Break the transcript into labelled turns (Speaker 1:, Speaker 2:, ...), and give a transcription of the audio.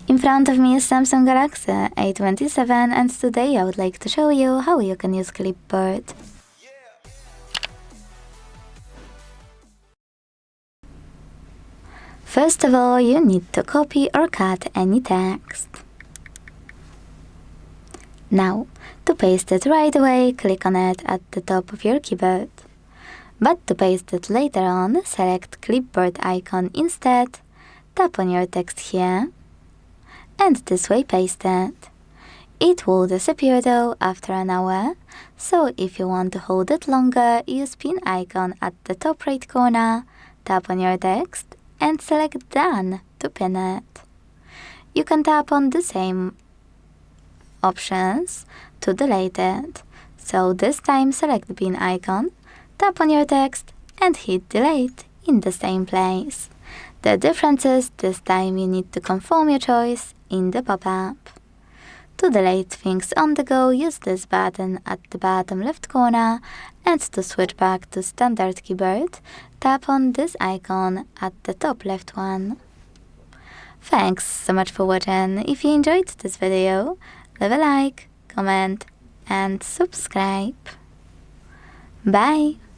Speaker 1: In front of me is Samsung Galaxy A27 and today I would like to show you how you can use Clipboard. First of all, you need to copy or cut any text. Now, to paste it right away, click on it at the top of your keyboard. But to paste it later on, select Clipboard icon instead, tap on your text here, and this way paste it. It will disappear though after an hour, so if you want to hold it longer, use pin icon at the top right corner, tap on your text, and select Done to pin it. You can tap on the same options to delete it. So this time select the pin icon, tap on your text, and hit delete in the same place. The difference is this time you need to confirm your choice in the pop-up. To delete things on the go, use this button at the bottom left corner, and to switch back to standard keyboard, tap on this icon at the top left one. Thanks so much for watching. If you enjoyed this video, leave a like, comment and subscribe. Bye!